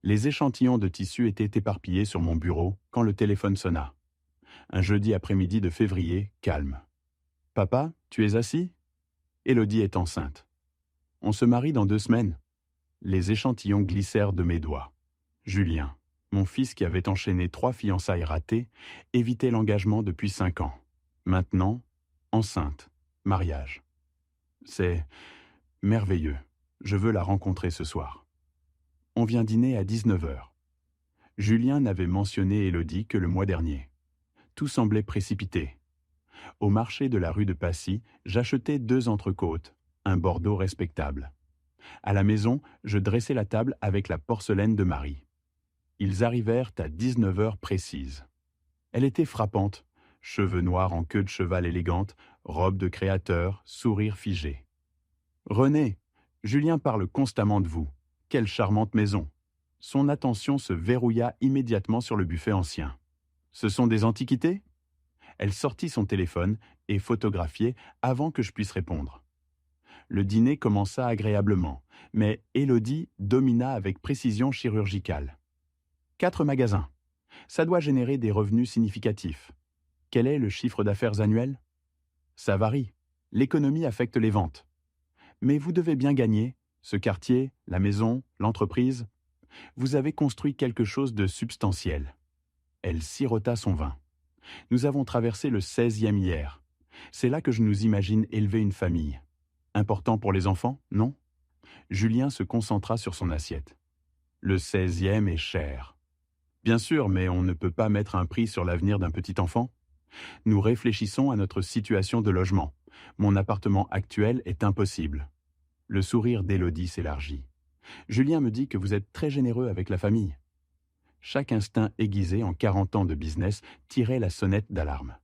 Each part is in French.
Les échantillons de tissu étaient éparpillés sur mon bureau quand le téléphone sonna. Un jeudi après-midi de février, calme. Papa, tu es assis? Élodie est enceinte. On se marie dans 2 semaines. Les échantillons glissèrent de mes doigts. Julien, mon fils qui avait enchaîné 3 fiançailles ratées, évitait l'engagement depuis 5 ans. Maintenant, enceinte, mariage. C'est merveilleux. Je veux la rencontrer ce soir. On vient dîner à 19h. Julien n'avait mentionné Élodie que le mois dernier. Tout semblait précipité. Au marché de la rue de Passy, j'achetais 2 entrecôtes, un Bordeaux respectable. À la maison, je dressais la table avec la porcelaine de Marie. Ils arrivèrent à 19h précise. Elle était frappante, cheveux noirs en queue de cheval élégante, robe de créateur, sourire figé. « René, Julien parle constamment de vous. Quelle charmante maison !» Son attention se verrouilla immédiatement sur le buffet ancien. « Ce sont des antiquités ?» Elle sortit son téléphone et photographiait avant que je puisse répondre. Le dîner commença agréablement, mais Élodie domina avec précision chirurgicale. 4 magasins. Ça doit générer des revenus significatifs. Quel est le chiffre d'affaires annuel? Ça varie. L'économie affecte les ventes. Mais vous devez bien gagner. Ce quartier, la maison, l'entreprise. Vous avez construit quelque chose de substantiel. Elle sirota son vin. Nous avons traversé le 16e hier. C'est là que je nous imagine élever une famille. Important pour les enfants, non? Julien se concentra sur son assiette. Le 16e est cher. Bien sûr, mais on ne peut pas mettre un prix sur l'avenir d'un petit enfant. Nous réfléchissons à notre situation de logement. Mon appartement actuel est impossible. Le sourire d'Élodie s'élargit. Julien me dit que vous êtes très généreux avec la famille. Chaque instinct aiguisé en 40 ans de business tirait la sonnette d'alarme.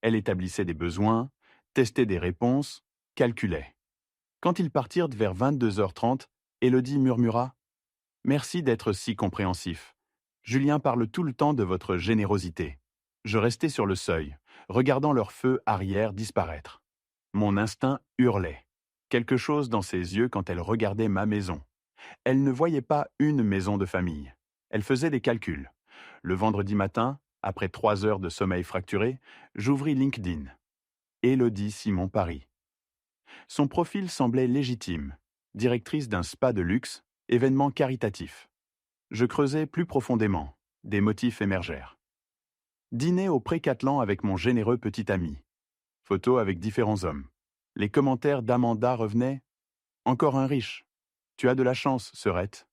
Elle établissait des besoins, testait des réponses, calculait. Quand ils partirent vers 22h30, Élodie murmura « Merci d'être si compréhensif. Julien parle tout le temps de votre générosité. » Je restais sur le seuil, regardant leur feu arrière disparaître. Mon instinct hurlait. Quelque chose dans ses yeux quand elle regardait ma maison. Elle ne voyait pas une maison de famille. Elle faisait des calculs. Le vendredi matin, après 3 heures de sommeil fracturé, j'ouvris LinkedIn. Élodie Simon Paris. Son profil semblait légitime. Directrice d'un spa de luxe, événement caritatif. Je creusai plus profondément. Des motifs émergèrent. Dîner au Pré-Catelan avec mon généreux petit ami. Photos avec différents hommes. Les commentaires d'Amanda revenaient « Encore un riche. Tu as de la chance, Serette. »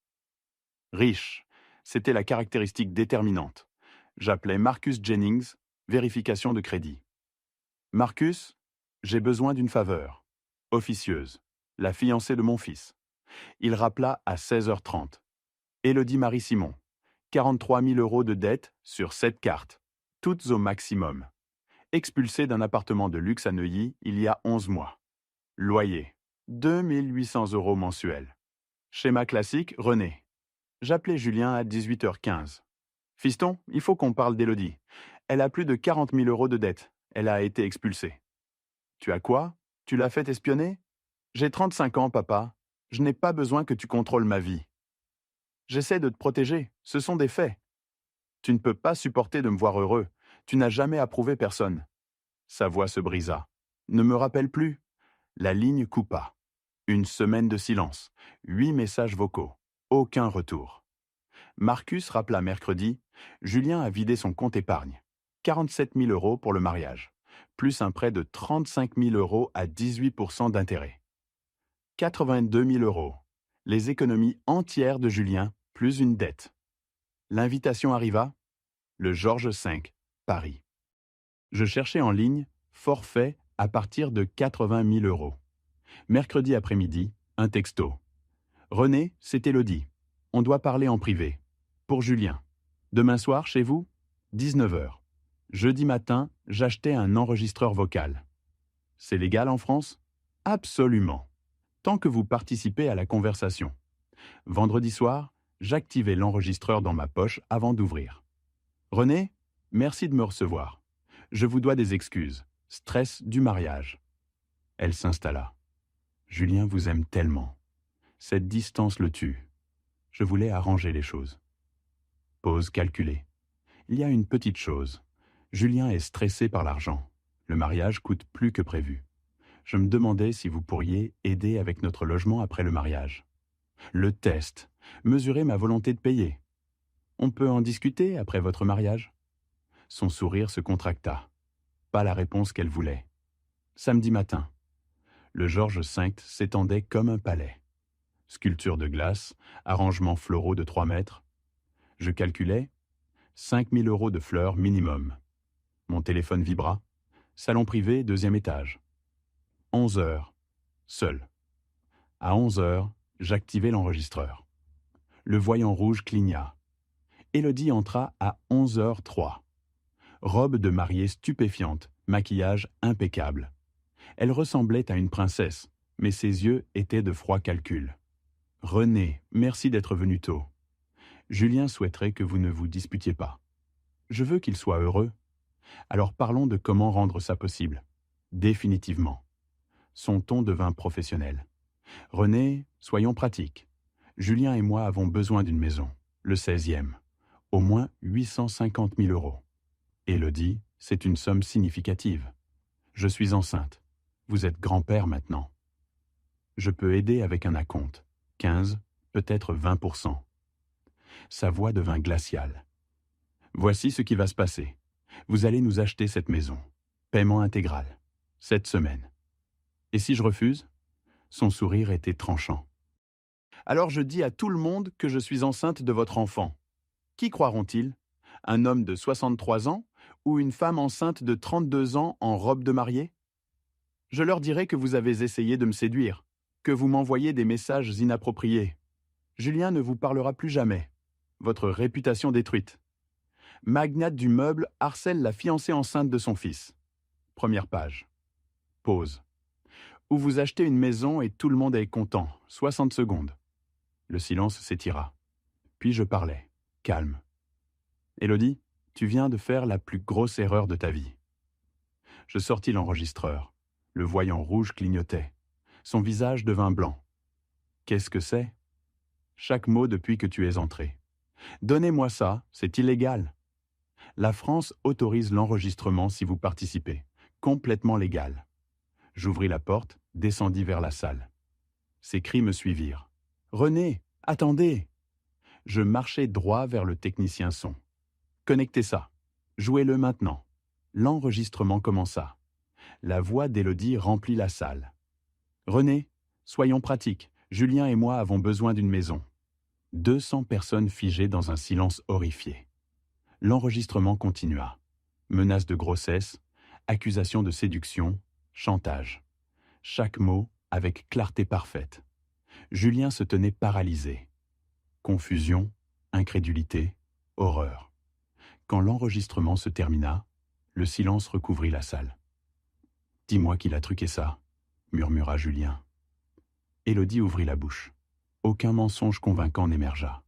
Riche, c'était la caractéristique déterminante. J'appelais Marcus Jennings, vérification de crédit. Marcus, j'ai besoin d'une faveur. Officieuse, la fiancée de mon fils. Il rappela à 16h30. Élodie Marie Simon, 43 000 € de dette sur 7 cartes, toutes au maximum. Expulsée d'un appartement de luxe à Neuilly il y a 11 mois. Loyer, 2 800 € mensuels. Schéma classique, René. J'appelais Julien à 18h15. Fiston, il faut qu'on parle d'Élodie. Elle a plus de 40 000 € de dette. Elle a été expulsée. Tu as quoi? Tu l'as fait espionner? J'ai 35 ans, papa. Je n'ai pas besoin que tu contrôles ma vie. J'essaie de te protéger. Ce sont des faits. Tu ne peux pas supporter de me voir heureux. Tu n'as jamais approuvé personne. Sa voix se brisa. Ne me rappelle plus. La ligne coupa. Une semaine de silence. 8 messages vocaux. Aucun retour. Marcus rappela mercredi. Julien a vidé son compte épargne. 47 000 € pour le mariage, plus un prêt de 35 000 € à 18% d'intérêt. 82 000 €. Les économies entières de Julien, plus une dette. L'invitation arriva. Le Georges V, Paris. Je cherchais en ligne forfait à partir de 80 000 €. Mercredi après-midi, un texto. René, c'est Élodie. On doit parler en privé. Pour Julien. Demain soir, chez vous, 19h. Jeudi matin, j'achetais un enregistreur vocal. C'est légal en France? Absolument. Tant que vous participez à la conversation. Vendredi soir, j'activais l'enregistreur dans ma poche avant d'ouvrir. René, merci de me recevoir. Je vous dois des excuses. Stress du mariage. Elle s'installa. Julien vous aime tellement. Cette distance le tue. Je voulais arranger les choses. Pause calculée. Il y a une petite chose. Julien est stressé par l'argent. Le mariage coûte plus que prévu. Je me demandais si vous pourriez aider avec notre logement après le mariage. Le test. Mesurer ma volonté de payer. On peut en discuter après votre mariage ? Son sourire se contracta. Pas la réponse qu'elle voulait. Samedi matin. Le Georges V s'étendait comme un palais. Sculpture de glace, arrangements floraux de 3 mètres. Je calculais 5 000 € de fleurs minimum. Mon téléphone vibra. Salon privé, 2e étage. 11 heures. Seul. À 11 heures, j'activai l'enregistreur. Le voyant rouge cligna. Élodie entra à 11h03. Robe de mariée stupéfiante, maquillage impeccable. Elle ressemblait à une princesse, mais ses yeux étaient de froid calcul. « René, merci d'être venu tôt. Julien souhaiterait que vous ne vous disputiez pas. Je veux qu'il soit heureux. Alors parlons de comment rendre ça possible. Définitivement. » Son ton devint professionnel. « René, soyons pratiques. Julien et moi avons besoin d'une maison, le 16e. Au moins 850 000 €. Élodie, c'est une somme significative. Je suis enceinte. Vous êtes grand-père maintenant. Je peux aider avec un acompte. 15, peut-être 20%. Sa voix devint glaciale. Voici ce qui va se passer. Vous allez nous acheter cette maison. Paiement intégral. 7 semaines. Et si je refuse ? Son sourire était tranchant. Alors je dis à tout le monde que je suis enceinte de votre enfant. Qui croiront-ils ? Un homme de 63 ans ou une femme enceinte de 32 ans en robe de mariée ? Je leur dirai que vous avez essayé de me séduire, que vous m'envoyez des messages inappropriés. Julien ne vous parlera plus jamais. Votre réputation détruite. Magnate du meuble harcèle la fiancée enceinte de son fils. Première page. Pause. Où vous achetez une maison et tout le monde est content. 60 secondes. Le silence s'étira. Puis je parlais. Calme. Élodie, tu viens de faire la plus grosse erreur de ta vie. Je sortis l'enregistreur. Le voyant rouge clignotait. Son visage devint blanc. Qu'est-ce que c'est ? Chaque mot depuis que tu es entré. Donnez-moi ça, c'est illégal. La France autorise l'enregistrement si vous participez. Complètement légal. J'ouvris la porte, descendis vers la salle. Ces cris me suivirent. René, attendez ! Je marchai droit vers le technicien son. Connectez ça. Jouez-le maintenant. L'enregistrement commença. La voix d'Élodie remplit la salle. René, soyons pratiques. Julien et moi avons besoin d'une maison. 200 personnes figées dans un silence horrifié. L'enregistrement continua. Menaces de grossesse, accusations de séduction, chantage. Chaque mot avec clarté parfaite. Julien se tenait paralysé. Confusion, incrédulité, horreur. Quand l'enregistrement se termina, le silence recouvrit la salle. « Dis-moi qu'il a truqué ça », murmura Julien. Élodie ouvrit la bouche. Aucun mensonge convaincant n'émergea.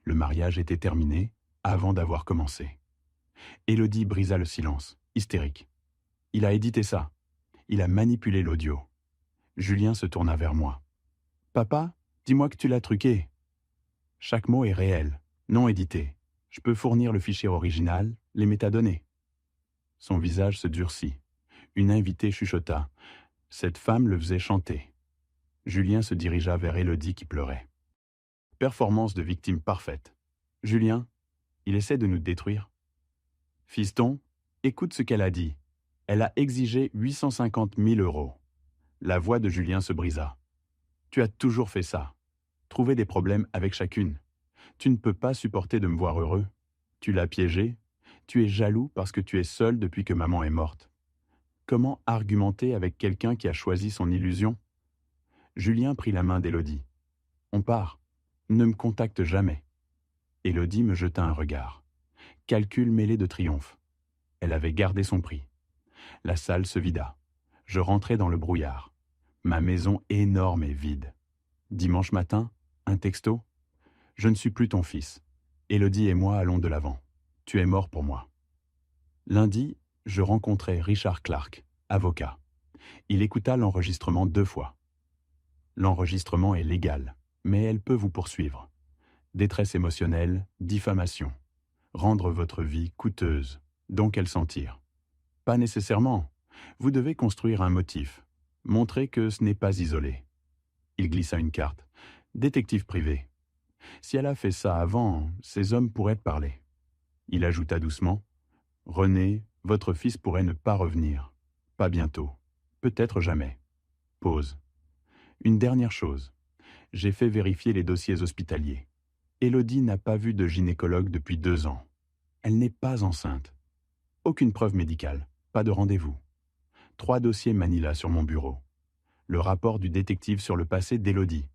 Le mariage était terminé avant d'avoir commencé. Élodie brisa le silence, hystérique. « Il a édité ça. Il a manipulé l'audio. » Julien se tourna vers moi. « Papa, dis-moi que tu l'as truqué. » Chaque mot est réel, non édité. Je peux fournir le fichier original, les métadonnées. Son visage se durcit. Une invitée chuchota. Cette femme le faisait chanter. Julien se dirigea vers Élodie qui pleurait. Performance de victime parfaite. Julien, il essaie de nous détruire. Fiston, écoute ce qu'elle a dit. Elle a exigé 850 000 €. La voix de Julien se brisa. Tu as toujours fait ça. Trouver des problèmes avec chacune. Tu ne peux pas supporter de me voir heureux. Tu l'as piégé. Tu es jaloux parce que tu es seul depuis que maman est morte. Comment argumenter avec quelqu'un qui a choisi son illusion ? Julien prit la main d'Élodie. On part. Ne me contacte jamais. Élodie me jeta un regard. Calcul mêlé de triomphe. Elle avait gardé son prix. La salle se vida. Je rentrai dans le brouillard. Ma maison énorme et vide. Dimanche matin, un texto. Je ne suis plus ton fils. Élodie et moi allons de l'avant. Tu es mort pour moi. Lundi, je rencontrai Richard Clark, avocat. Il écouta l'enregistrement 2 fois. L'enregistrement est légal, mais elle peut vous poursuivre. Détresse émotionnelle, diffamation. Rendre votre vie coûteuse, donc elle s'en tire. Pas nécessairement. Vous devez construire un motif. Montrer que ce n'est pas isolé. Il glissa une carte. Détective privé. Si elle a fait ça avant, ces hommes pourraient te parler. Il ajouta doucement. René, votre fils pourrait ne pas revenir. Pas bientôt. Peut-être jamais. Pause. Une dernière chose. J'ai fait vérifier les dossiers hospitaliers. Élodie n'a pas vu de gynécologue depuis 2 ans. Elle n'est pas enceinte. Aucune preuve médicale. Pas de rendez-vous. 3 dossiers Manila sur mon bureau. Le rapport du détective sur le passé d'Élodie.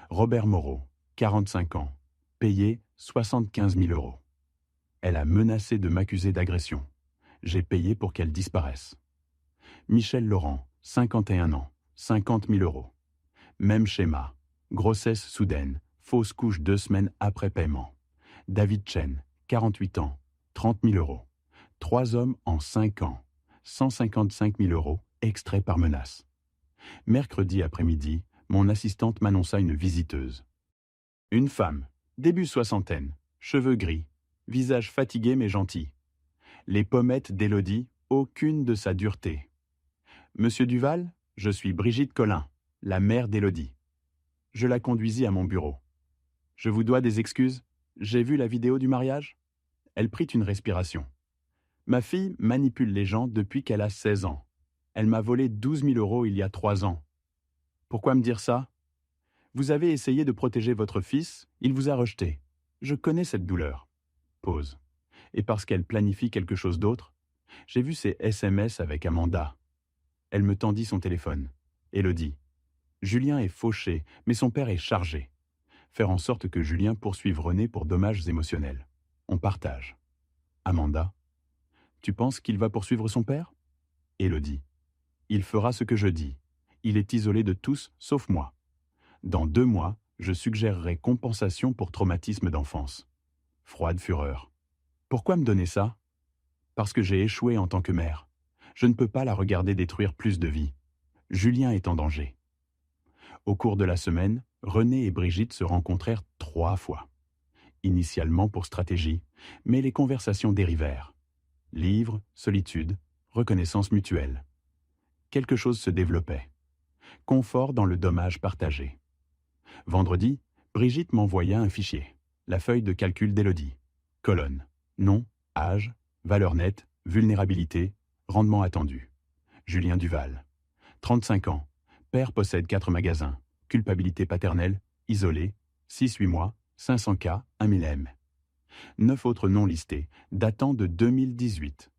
Robert Moreau, 45 ans. Payé 75 000 €. Elle a menacé de m'accuser d'agression. J'ai payé pour qu'elle disparaisse. Michel Laurent, 51 ans. 50 000 €. Même schéma. Grossesse soudaine. Fausse couche 2 semaines après paiement. David Chen, 48 ans. 30 000 €. 3 hommes en 5 ans. 155 000 €, extraits par menace. Mercredi après-midi, mon assistante m'annonça une visiteuse. Une femme, début soixantaine, cheveux gris, visage fatigué mais gentil. Les pommettes d'Élodie, aucune de sa dureté. Monsieur Duval, je suis Brigitte Collin, la mère d'Élodie. Je la conduisis à mon bureau. Je vous dois des excuses, j'ai vu la vidéo du mariage. Elle prit une respiration. Ma fille manipule les gens depuis qu'elle a 16 ans. Elle m'a volé 12 000 € il y a 3 ans. Pourquoi me dire ça? Vous avez essayé de protéger votre fils, il vous a rejeté. Je connais cette douleur. Pause. Et parce qu'elle planifie quelque chose d'autre, j'ai vu ses SMS avec Amanda. Elle me tendit son téléphone. Élodie. Julien est fauché, mais son père est chargé. Faire en sorte que Julien poursuive René pour dommages émotionnels. On partage. Amanda. Tu penses qu'il va poursuivre son père? Élodie. Il fera ce que je dis. Il est isolé de tous, sauf moi. Dans 2 mois, je suggérerai compensation pour traumatisme d'enfance. Froide fureur. Pourquoi me donner ça? Parce que j'ai échoué en tant que mère. Je ne peux pas la regarder détruire plus de vies. Julien est en danger. Au cours de la semaine, René et Brigitte se rencontrèrent 3 fois. Initialement pour stratégie, mais les conversations dérivèrent. Livres, solitude, reconnaissance mutuelle. Quelque chose se développait. Confort dans le dommage partagé. Vendredi, Brigitte m'envoya un fichier. La feuille de calcul d'Élodie. Colonne. Nom, âge, valeur nette, vulnérabilité, rendement attendu. Julien Duval. 35 ans. Père possède 4 magasins. Culpabilité paternelle, isolé, 6-8 mois, 500 K, 1000 M. 9 autres noms listés, datant de 2018.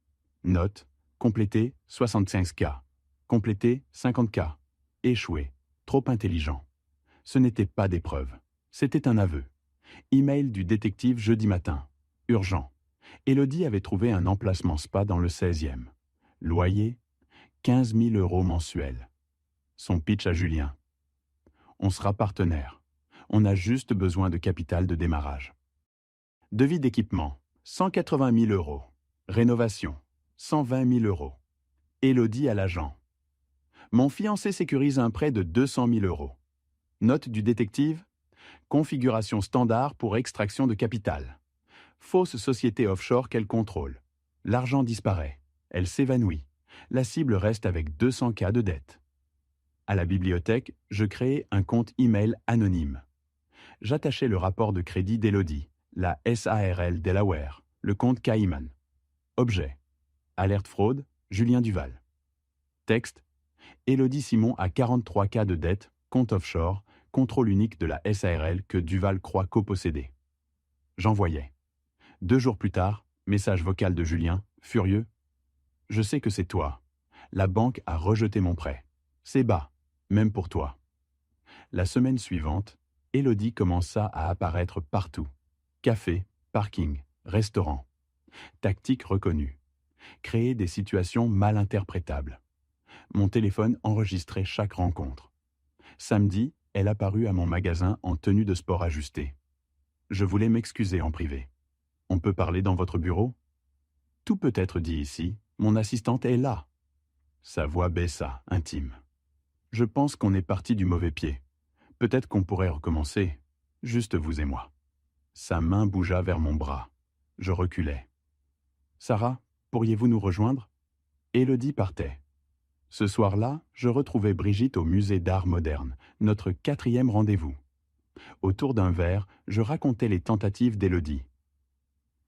Note, complété 65 K. Complété 50 K. Échoué, trop intelligent. Ce n'était pas des preuves, c'était un aveu. Email du détective jeudi matin. Urgent. Élodie avait trouvé un emplacement spa dans le 16e. Loyer, 15 000 € mensuels. Son pitch à Julien. On sera partenaire. On a juste besoin de capital de démarrage. Devis d'équipement, 180 000 €. Rénovation, 120 000 €. Élodie à l'agent. Mon fiancé sécurise un prêt de 200 000 €. Note du détective, configuration standard pour extraction de capital. Fausse société offshore qu'elle contrôle. L'argent disparaît. Elle s'évanouit. La cible reste avec 200 K de dette. À la bibliothèque, je créai un compte email anonyme. J'attachai le rapport de crédit d'Élodie, la SARL Delaware, le compte Cayman. Objet. Alerte fraude, Julien Duval. Texte. Élodie Simon a 43 K de dette, compte offshore, contrôle unique de la SARL que Duval croit coposséder. J'envoyais. 2 jours plus tard, message vocal de Julien, furieux. Je sais que c'est toi. La banque a rejeté mon prêt. C'est bas, même pour toi. La semaine suivante, Élodie commença à apparaître partout. Café, parking, restaurant. Tactique reconnue. Créer des situations mal interprétables. Mon téléphone enregistrait chaque rencontre. Samedi, elle apparut à mon magasin en tenue de sport ajustée. Je voulais m'excuser en privé. On peut parler dans votre bureau? Tout peut être dit ici, mon assistante est là. Sa voix baissa, intime. Je pense qu'on est parti du mauvais pied. Peut-être qu'on pourrait recommencer, juste vous et moi. Sa main bougea vers mon bras. Je reculai. Sarah, pourriez-vous nous rejoindre? Élodie partait. Ce soir-là, je retrouvai Brigitte au musée d'art moderne, notre 4e rendez-vous. Autour d'un verre, je racontais les tentatives d'Élodie.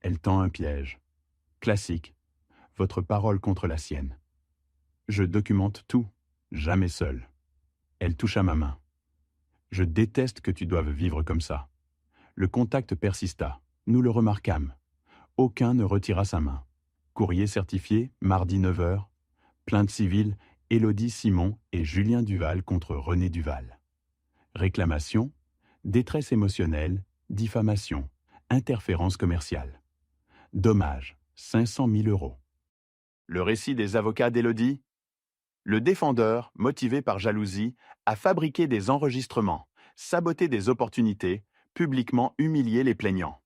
Elle tend un piège. Classique. Votre parole contre la sienne. Je documente tout, jamais seul. Elle toucha ma main. Je déteste que tu doives vivre comme ça. Le contact persista. Nous le remarquâmes. Aucun ne retira sa main. Courrier certifié, mardi 9h. Plainte civile, Élodie Simon et Julien Duval contre René Duval. Réclamation, détresse émotionnelle, diffamation, interférence commerciale. Dommage, 500 000 €. Le récit des avocats d'Élodie? Le défendeur, motivé par jalousie, a fabriqué des enregistrements, saboté des opportunités, publiquement humilié les plaignants.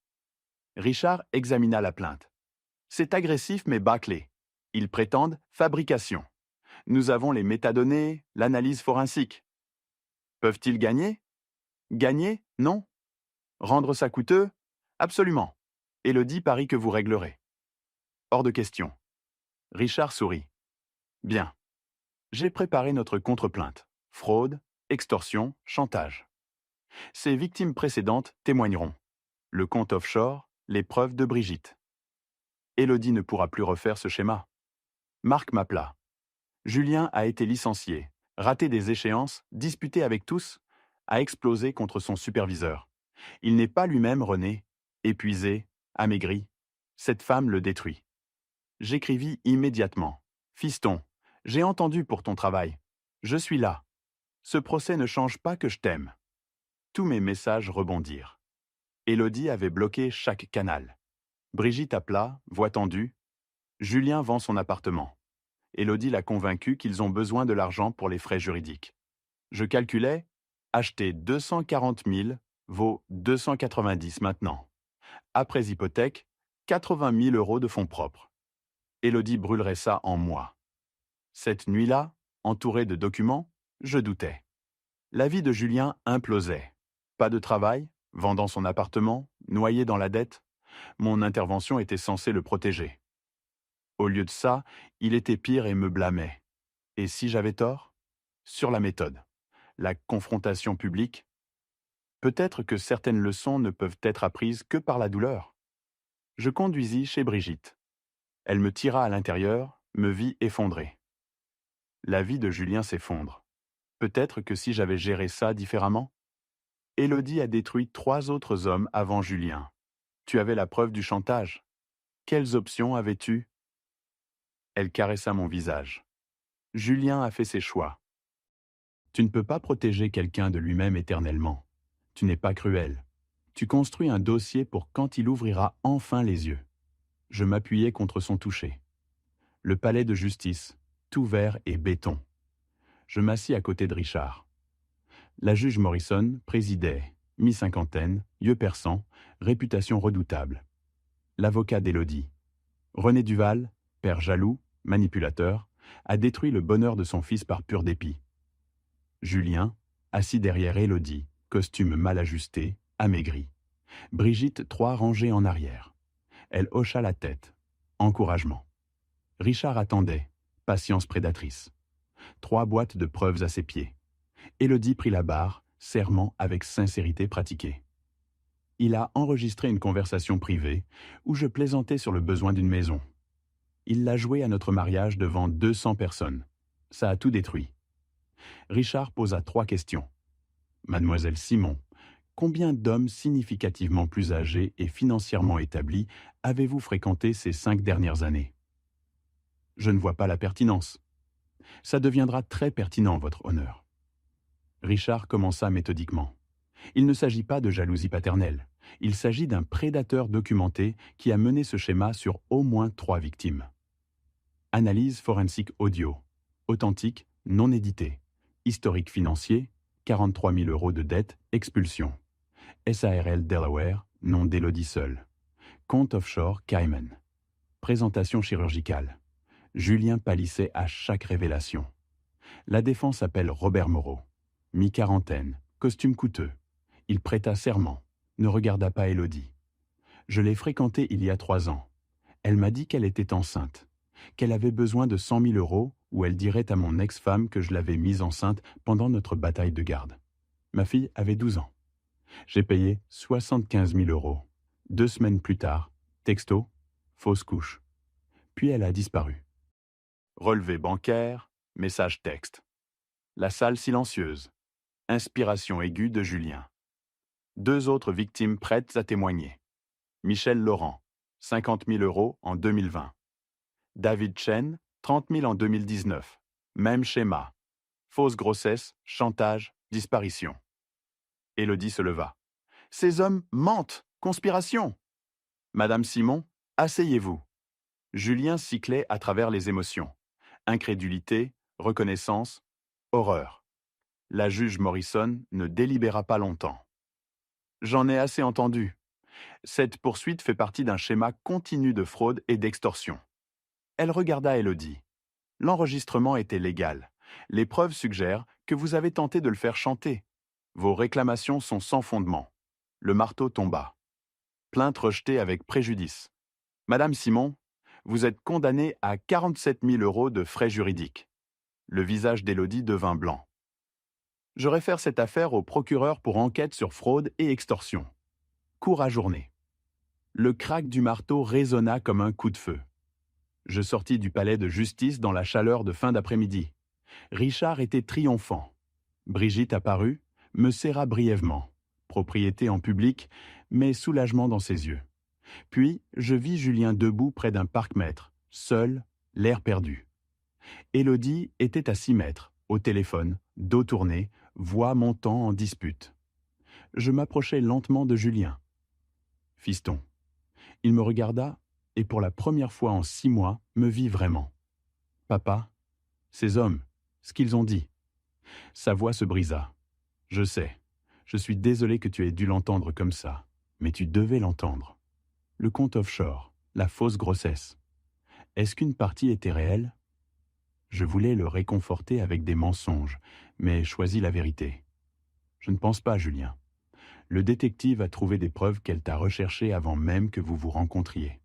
Richard examina la plainte. C'est agressif mais bâclé. Ils prétendent fabrication. Nous avons les métadonnées, l'analyse forensique. Peuvent-ils gagner? Gagner? Non. Rendre ça coûteux? Absolument. Élodie parie que vous réglerez. Hors de question. Richard sourit. Bien. J'ai préparé notre contre-plainte. Fraude, extorsion, chantage. Ces victimes précédentes témoigneront. Le compte offshore, les preuves de Brigitte. Élodie ne pourra plus refaire ce schéma. Marc m'appela. Julien a été licencié, raté des échéances, disputé avec tous, a explosé contre son superviseur. Il n'est pas lui-même René, épuisé, amaigri. Cette femme le détruit. J'écrivis immédiatement. Fiston, j'ai entendu pour ton travail. Je suis là. Ce procès ne change pas que je t'aime. Tous mes messages rebondirent. Élodie avait bloqué chaque canal. Brigitte appela, voix tendue. Julien vend son appartement. Élodie l'a convaincu qu'ils ont besoin de l'argent pour les frais juridiques. Je calculais, acheter 240 000 vaut 290 maintenant. Après hypothèque, 80 000 € de fonds propres. Élodie brûlerait ça en mois. Cette nuit-là, entourée de documents, je doutais. La vie de Julien implosait. Pas de travail, vendant son appartement, noyé dans la dette. Mon intervention était censée le protéger. Au lieu de ça, il était pire et me blâmait. Et si j'avais tort? Sur la méthode. La confrontation publique. Peut-être que certaines leçons ne peuvent être apprises que par la douleur. Je conduisis chez Brigitte. Elle me tira à l'intérieur, me vit effondré. La vie de Julien s'effondre. Peut-être que si j'avais géré ça différemment? Élodie a détruit 3 autres hommes avant Julien. Tu avais la preuve du chantage. Quelles options avais-tu? Elle caressa mon visage. Julien a fait ses choix. Tu ne peux pas protéger quelqu'un de lui-même éternellement. Tu n'es pas cruel. Tu construis un dossier pour quand il ouvrira enfin les yeux. Je m'appuyais contre son toucher. Le palais de justice, tout verre et béton. Je m'assis à côté de Richard. La juge Morrison présidait, mi-cinquantaine, yeux perçants, réputation redoutable. L'avocat d'Élodie. René Duval, père jaloux, manipulateur, a détruit le bonheur de son fils par pur dépit. Julien, assis derrière Élodie, costume mal ajusté, amaigri. Brigitte 3 rangées en arrière. Elle hocha la tête. Encouragement. Richard attendait, patience prédatrice. 3 boîtes de preuves à ses pieds. Élodie prit la barre, serment avec sincérité pratiquée. Il a enregistré une conversation privée où je plaisantais sur le besoin d'une maison. Il l'a jouée à notre mariage devant 200 personnes. Ça a tout détruit. Richard posa 3 questions. Mademoiselle Simon, combien d'hommes significativement plus âgés et financièrement établis avez-vous fréquenté ces 5 dernières années? Je ne vois pas la pertinence. Ça deviendra très pertinent, votre honneur. Richard commença méthodiquement. Il ne s'agit pas de jalousie paternelle. Il s'agit d'un prédateur documenté qui a mené ce schéma sur au moins 3 victimes. Analyse forensique audio. Authentique, non édité. Historique financier, 43 000 € de dette, expulsion. SARL Delaware, nom d'Élodie seul. Compte offshore Cayman. Présentation chirurgicale. Julien pâlissait à chaque révélation. La défense appelle Robert Moreau. Mi-quarantaine, costume coûteux. Il prêta serment, ne regarda pas Élodie. Je l'ai fréquentée il y a 3 ans. Elle m'a dit qu'elle était enceinte, qu'elle avait besoin de 100 000 euros ou elle dirait à mon ex-femme que je l'avais mise enceinte pendant notre bataille de garde. Ma fille avait 12 ans. J'ai payé 75 000 euros. 2 semaines plus tard, texto, fausse couche. Puis elle a disparu. Relevé bancaire, message texte. La salle silencieuse. Inspiration aiguë de Julien. 2 autres victimes prêtes à témoigner. Michel Laurent, 50 000 euros en 2020. David Chen, 30 000 en 2019. Même schéma. Fausse grossesse, chantage, disparition. Élodie se leva. Ces hommes mentent, conspiration. Madame Simon, asseyez-vous. Julien cyclait à travers les émotions. Incrédulité, reconnaissance, horreur. La juge Morrison ne délibéra pas longtemps. J'en ai assez entendu. Cette poursuite fait partie d'un schéma continu de fraude et d'extorsion. Elle regarda Élodie. L'enregistrement était légal. Les preuves suggèrent que vous avez tenté de le faire chanter. Vos réclamations sont sans fondement. Le marteau tomba. Plainte rejetée avec préjudice. Madame Simon, vous êtes condamnée à 47 000 euros de frais juridiques. Le visage d'Élodie devint blanc. Je réfère cette affaire au procureur pour enquête sur fraude et extorsion. Cour ajournée. Le craque du marteau résonna comme un coup de feu. Je sortis du palais de justice dans la chaleur de fin d'après-midi. Richard était triomphant. Brigitte apparut, me serra brièvement. Propriété en public, mais soulagement dans ses yeux. Puis, je vis Julien debout près d'un parc-mètre, seul, l'air perdu. Élodie était à 6 mètres, au téléphone, dos tourné, voix montant en dispute. Je m'approchai lentement de Julien. « Fiston. » Il me regarda et pour la première fois en 6 mois, me vit vraiment. « Papa, ces hommes, ce qu'ils ont dit. » Sa voix se brisa. « Je sais, je suis désolé que tu aies dû l'entendre comme ça, mais tu devais l'entendre. Le compte offshore, la fausse grossesse. Est-ce qu'une partie était réelle ? » Je voulais le réconforter avec des mensonges, mais choisis la vérité. « Je ne pense pas, Julien. Le détective a trouvé des preuves qu'elle t'a recherché avant même que vous vous rencontriez.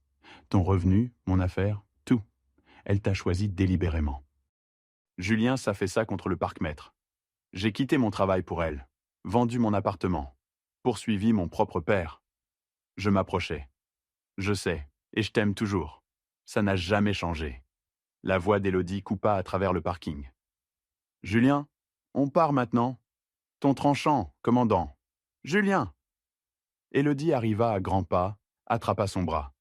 Ton revenu, mon affaire, tout. Elle t'a choisi délibérément. » Julien s'affaissa contre le parc-mètre. J'ai quitté mon travail pour elle, vendu mon appartement, poursuivi mon propre père. Je m'approchai. Je sais, et je t'aime toujours. Ça n'a jamais changé. La voix d'Élodie coupa à travers le parking. Julien, on part maintenant. Ton tranchant, commandant. Julien! Élodie arriva à grands pas, attrapa son bras.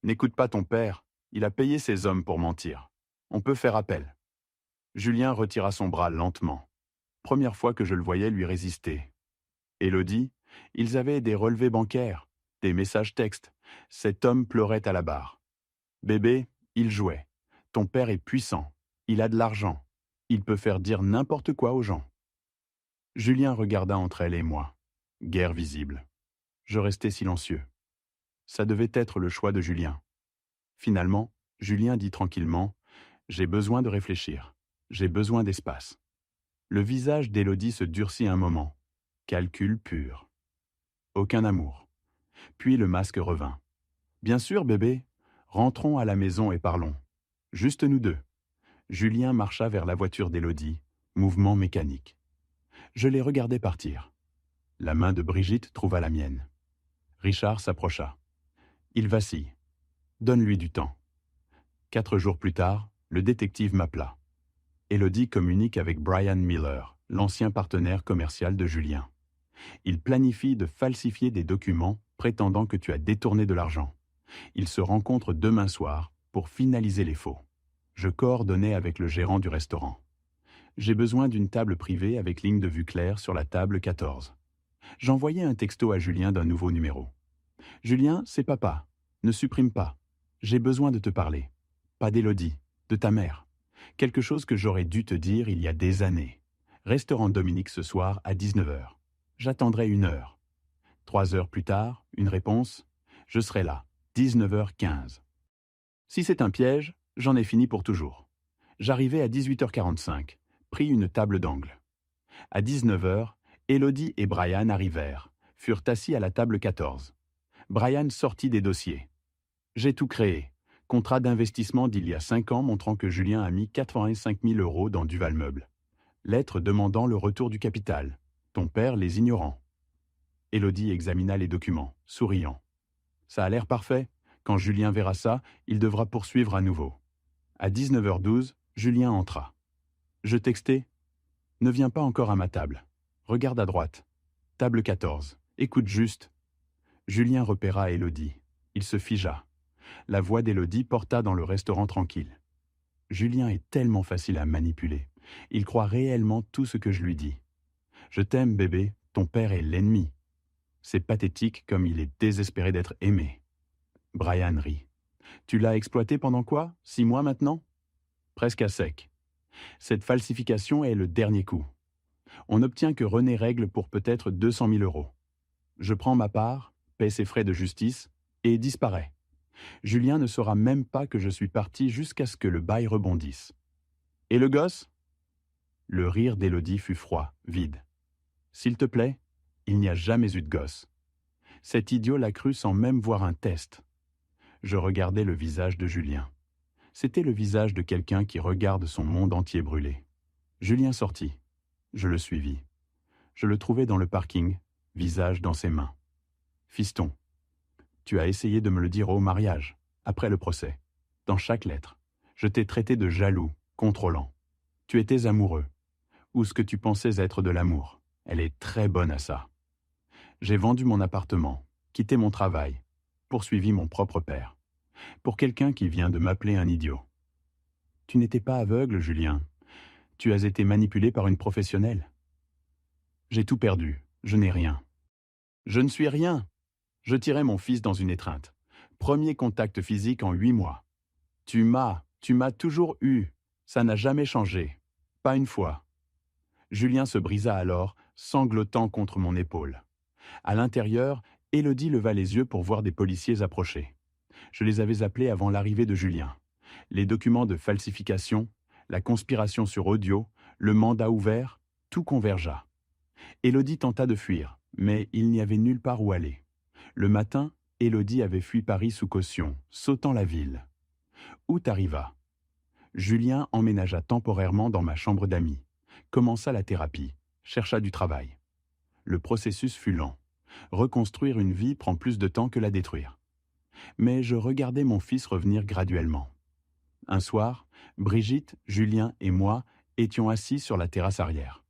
N'écoute pas ton père, il a payé ses hommes pour mentir. On peut faire appel. Julien retira son bras lentement. Première fois que je le voyais lui résister. Élodie, ils avaient des relevés bancaires, des messages textes. Cet homme pleurait à la barre. Bébé, il jouait. Ton père est puissant. Il a de l'argent. Il peut faire dire n'importe quoi aux gens. Julien regarda entre elle et moi. Guerre visible. Je restai silencieux. Ça devait être le choix de Julien. Finalement, Julien dit tranquillement « J'ai besoin de réfléchir. J'ai besoin d'espace. » Le visage d'Élodie se durcit un moment. Calcul pur. Aucun amour. Puis le masque revint. « Bien sûr, bébé. Rentrons à la maison et parlons. Juste nous deux. » Julien marcha vers la voiture d'Élodie, mouvement mécanique. Je les regardais partir. La main de Brigitte trouva la mienne. Richard s'approcha. Il vacille. Donne-lui du temps. 4 jours plus tard, le détective m'appela. Élodie communique avec Brian Miller, l'ancien partenaire commercial de Julien. Il planifie de falsifier des documents prétendant que tu as détourné de l'argent. Ils se rencontrent demain soir pour finaliser les faux. Je coordonnais avec le gérant du restaurant. J'ai besoin d'une table privée avec ligne de vue claire sur la table 14. J'envoyais un texto à Julien d'un nouveau numéro. « Julien, c'est papa. Ne supprime pas. J'ai besoin de te parler. Pas d'Élodie, de ta mère. Quelque chose que j'aurais dû te dire il y a des années. Restaurant Dominique ce soir à 19h. J'attendrai 1 heure. 3 heures plus tard, une réponse. Je serai là, 19h15. Si c'est un piège, j'en ai fini pour toujours. J'arrivai à 18h45, pris une table d'angle. À 19h, Élodie et Brian arrivèrent, furent assis à la table 14. Brian sortit des dossiers. J'ai tout créé. Contrat d'investissement d'il y a 5 ans montrant que Julien a mis 85 000 € dans Duval Meubles. Lettre demandant le retour du capital. Ton père les ignorant. Élodie examina les documents, souriant. Ça a l'air parfait. Quand Julien verra ça, il devra poursuivre à nouveau. À 19h12, Julien entra. Je textai. Ne viens pas encore à ma table. Regarde à droite. Table 14. Écoute juste. Julien repéra Élodie. Il se figea. La voix d'Élodie porta dans le restaurant tranquille. Julien est tellement facile à manipuler. Il croit réellement tout ce que je lui dis. Je t'aime, bébé, ton père est l'ennemi. C'est pathétique comme il est désespéré d'être aimé. Brian rit. Tu l'as exploité pendant quoi? 6 mois maintenant? Presque à sec. Cette falsification est le dernier coup. On n'obtient que René règle pour peut-être 200 000 €. Je prends ma part, paie ses frais de justice et disparaît. Julien ne saura même pas que je suis parti jusqu'à ce que le bail rebondisse. Et le gosse? Le rire d'Élodie fut froid, vide. S'il te plaît, il n'y a jamais eu de gosse. Cet idiot l'a cru sans même voir un test. Je regardais le visage de Julien. C'était le visage de quelqu'un qui regarde son monde entier brûler. Julien sortit. Je le suivis. Je le trouvai dans le parking, visage dans ses mains. Fiston, tu as essayé de me le dire au mariage, après le procès. Dans chaque lettre, je t'ai traité de jaloux, contrôlant. Tu étais amoureux, ou ce que tu pensais être de l'amour. Elle est très bonne à ça. J'ai vendu mon appartement, quitté mon travail, poursuivi mon propre père. Pour quelqu'un qui vient de m'appeler un idiot. Tu n'étais pas aveugle, Julien. Tu as été manipulé par une professionnelle. J'ai tout perdu, je n'ai rien. Je ne suis rien. Je tirais mon fils dans une étreinte. Premier contact physique en 8 mois. Tu m'as toujours eu. Ça n'a jamais changé. Pas une fois. Julien se brisa alors, sanglotant contre mon épaule. À l'intérieur, Élodie leva les yeux pour voir des policiers approcher. Je les avais appelés avant l'arrivée de Julien. Les documents de falsification, la conspiration sur audio, le mandat ouvert, tout convergea. Élodie tenta de fuir, mais il n'y avait nulle part où aller. Le matin, Élodie avait fui Paris sous caution, sautant la ville. Août arriva. Julien emménagea temporairement dans ma chambre d'amis, commença la thérapie, chercha du travail. Le processus fut lent. Reconstruire une vie prend plus de temps que la détruire. Mais je regardais mon fils revenir graduellement. Un soir, Brigitte, Julien et moi étions assis sur la terrasse arrière.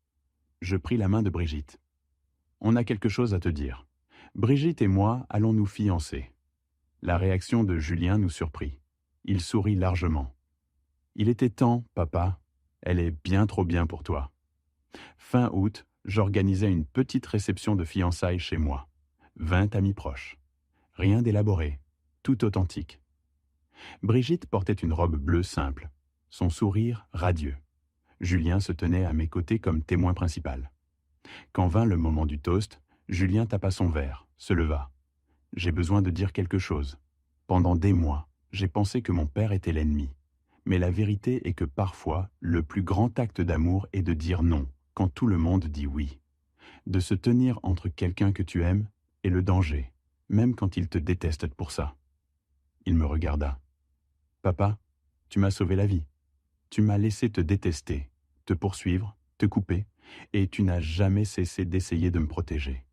Je pris la main de Brigitte. On a quelque chose à te dire. Brigitte et moi allons nous fiancer. La réaction de Julien nous surprit. Il sourit largement. Il était temps, papa. Elle est bien trop bien pour toi. Fin août, j'organisais une petite réception de fiançailles chez moi. 20 amis proches. Rien d'élaboré, tout authentique. Brigitte portait une robe bleue simple, son sourire radieux. Julien se tenait à mes côtés comme témoin principal. Quand vint le moment du toast, Julien tapa son verre, se leva. J'ai besoin de dire quelque chose. Pendant des mois, j'ai pensé que mon père était l'ennemi. Mais la vérité est que parfois, le plus grand acte d'amour est de dire non, quand tout le monde dit oui. De se tenir entre quelqu'un que tu aimes et le danger, même quand il te déteste pour ça. Il me regarda. Papa, tu m'as sauvé la vie. Tu m'as laissé te détester, te poursuivre, te couper, et tu n'as jamais cessé d'essayer de me protéger.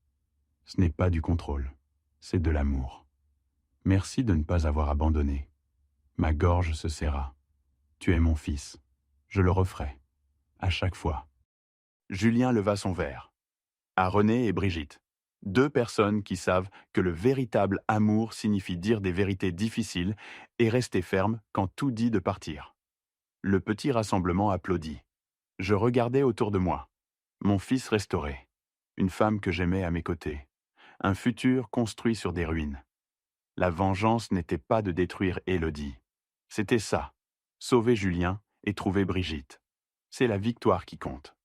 Ce n'est pas du contrôle, c'est de l'amour. Merci de ne pas avoir abandonné. Ma gorge se serra. Tu es mon fils. Je le referai. À chaque fois. Julien leva son verre. À René et Brigitte. 2 personnes qui savent que le véritable amour signifie dire des vérités difficiles et rester ferme quand tout dit de partir. Le petit rassemblement applaudit. Je regardais autour de moi. Mon fils restauré. Une femme que j'aimais à mes côtés. Un futur construit sur des ruines. La vengeance n'était pas de détruire Élodie. C'était ça. Sauver Julien et trouver Brigitte. C'est la victoire qui compte.